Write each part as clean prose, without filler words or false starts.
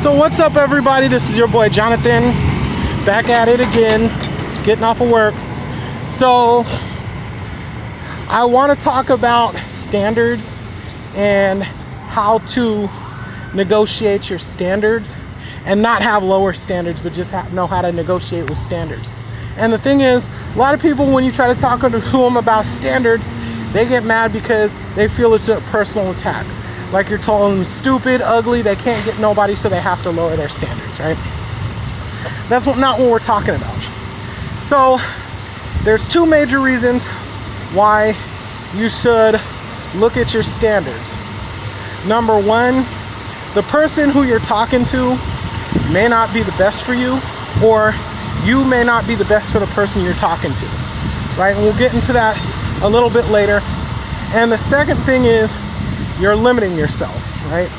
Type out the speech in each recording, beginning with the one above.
So what's up, everybody? This is your boy Jonathan, back at it again, getting off of work. So I want to talk about standards and how to negotiate your standards and not have lower standards, but just know how to negotiate with standards. And the thing is, a lot of people, when you try to talk to them about standards, they get mad because they feel it's a personal attack. Like you're telling them stupid, ugly, they can't get nobody, so they have to lower their standards, right? That's not what we're talking about. So there's two major reasons why you should look at your standards. Number one, the person who you're talking to may not be the best for you, or you may not be the best for the person you're talking to, right? And we'll get into that a little bit later. And the second thing is, you're limiting yourself, right?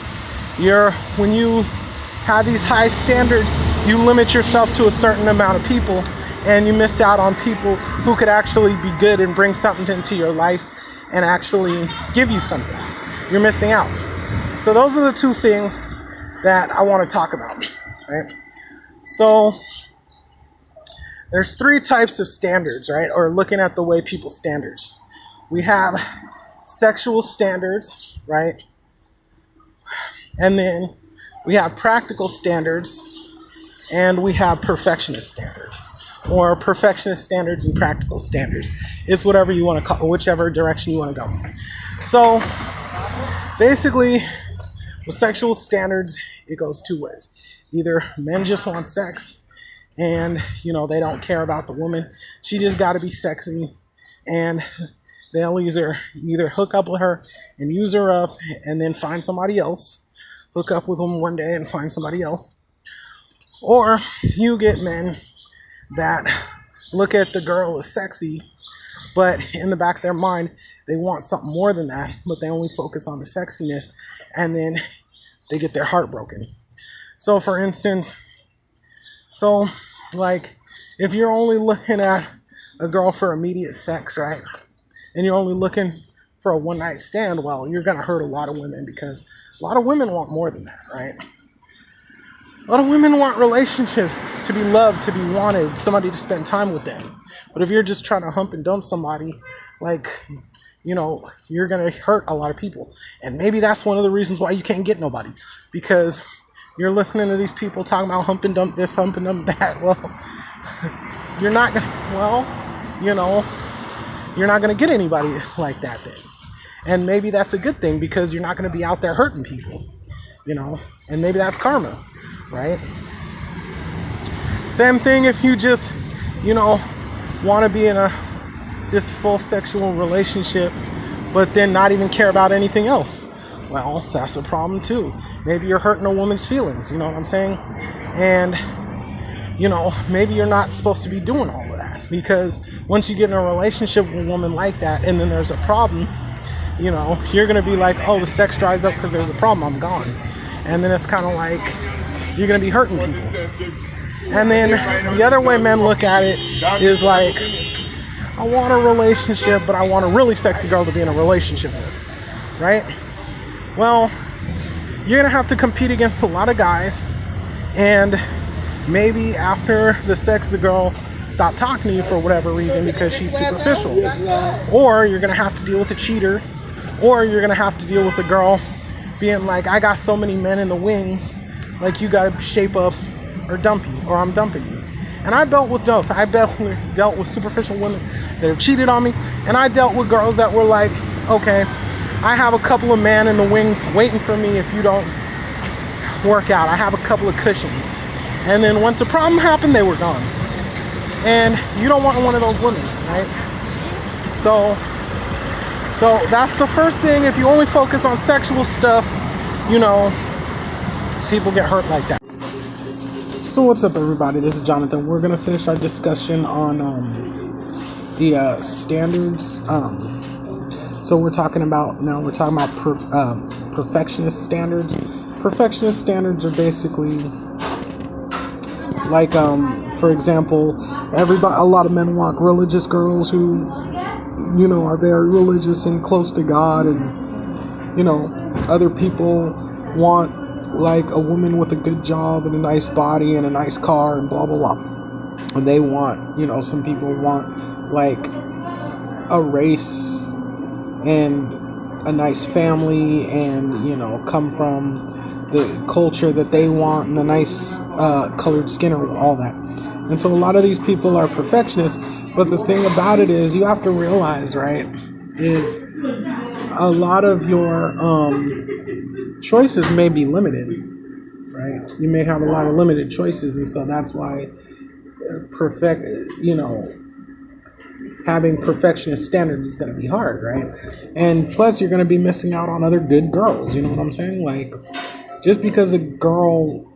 When you have these high standards, you limit yourself to a certain amount of people, and you miss out on people who could actually be good and bring something into your life and actually give you something. You're missing out. So those are the two things that I want to talk about, right? So there's three types of standards, right? Or looking at the way people standards. We have sexual standards, right? And then we have practical standards, and we have perfectionist standards, or perfectionist standards and practical standards. It's whatever you want to call, whichever direction you want to go. So basically, with sexual standards, it goes two ways. Either men just want sex, and they don't care about the woman. She just got to be sexy, and they'll either hook up with her and use her up and then find somebody else, hook up with them one day and find somebody else. Or you get men that look at the girl as sexy, but in the back of their mind, they want something more than that, but they only focus on the sexiness, and then they get their heart broken. So for instance, if you're only looking at a girl for immediate sex, right? And you're only looking for a one-night stand, well, you're going to hurt a lot of women, because a lot of women want more than that, right? A lot of women want relationships, to be loved, to be wanted, somebody to spend time with them. But if you're just trying to hump and dump somebody, you're going to hurt a lot of people. And maybe that's one of the reasons why you can't get nobody, because you're listening to these people talking about hump and dump this, hump and dump that. Well, you're not going to, you're not going to get anybody like that then. And maybe that's a good thing, because you're not going to be out there hurting people, and maybe that's karma, right? Same thing if you just, want to be in a just full sexual relationship, but then not even care about anything else. Well, that's a problem too. Maybe you're hurting a woman's feelings, you know what I'm saying? And maybe you're not supposed to be doing all of that, because once you get in a relationship with a woman like that and then there's a problem, you're going to be like, oh, the sex dries up because there's a problem, I'm gone. And then it's kind of like you're going to be hurting people. And then the other way men look at it is like, I want a relationship, but I want a really sexy girl to be in a relationship with, right? Well, you're going to have to compete against a lot of guys, and maybe after the sex, the girl stopped talking to you for whatever reason because she's superficial. Or you're going to have to deal with a cheater, or you're going to have to deal with a girl being like, I got so many men in the wings, like you got to shape up or dump you, or I'm dumping you. And I dealt with both. I dealt with superficial women that have cheated on me, and I dealt with girls that were like, okay, I have a couple of men in the wings waiting for me if you don't work out. I have a couple of cushions. And then once a problem happened, they were gone. And you don't want one of those women, right? So that's the first thing. If you only focus on sexual stuff, people get hurt like that. So what's up, everybody? This is Jonathan. We're gonna finish our discussion on the standards. So we're talking about perfectionist standards. Perfectionist standards are basically like, for example, a lot of men want religious girls who, are very religious and close to God, and other people want like a woman with a good job and a nice body and a nice car and blah blah blah. And they want, some people want like a race and a nice family and, come from the culture that they want and the nice colored skin or all that. And so a lot of these people are perfectionists. But the thing about it is you have to realize, right, is a lot of your choices may be limited, right? You may have a lot of limited choices. And so that's why having perfectionist standards is going to be hard, right? And plus you're going to be missing out on other good girls, you know what I'm saying? Like, just because a girl,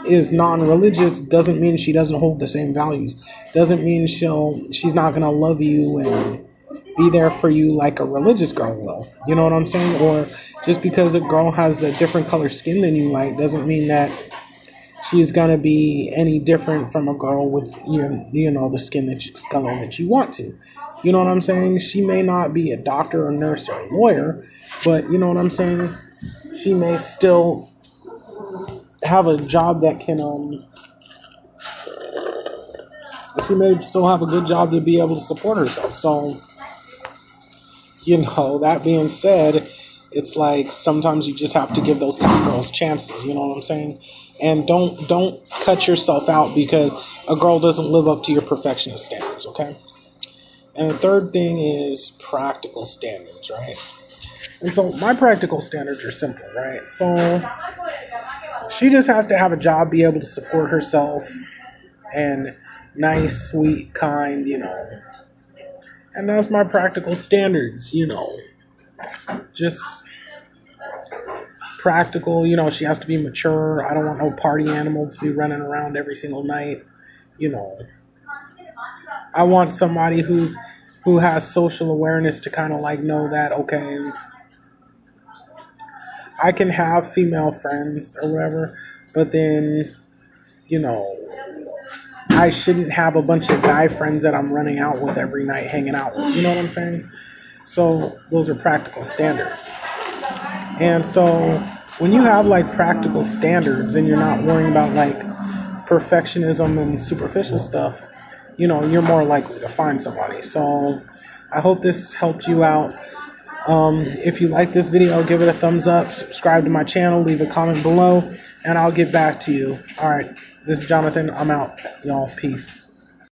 is non-religious doesn't mean she doesn't hold the same values. Doesn't mean she's not going to love you and be there for you like a religious girl will. You know what I'm saying? Or just because a girl has a different color skin than you like doesn't mean that she's going to be any different from a girl with, the skin color that you want to. You know what I'm saying? She may not be a doctor or nurse or a lawyer, but you know what I'm saying? She may still have a job that can, she may still have a good job to be able to support herself. So, that being said, it's like sometimes you just have to give those kind of girls chances, you know what I'm saying? And don't cut yourself out because a girl doesn't live up to your perfectionist standards, okay? And the third thing is practical standards, right? And so my practical standards are simple, right? So she just has to have a job, be able to support herself, and nice, sweet, kind, And that's my practical standards, Just practical, she has to be mature. I don't want no party animal to be running around every single night, I want somebody who has social awareness to kind of like know that, okay, I can have female friends or whatever, but then, I shouldn't have a bunch of guy friends that I'm running out with every night, hanging out with. You know what I'm saying? So those are practical standards. And so when you have like practical standards and you're not worrying about like perfectionism and superficial stuff, you're more likely to find somebody. So I hope this helped you out. If you like this video, give it a thumbs up, subscribe to my channel, leave a comment below, and I'll get back to you. All right, this is Jonathan. I'm out, y'all. Peace.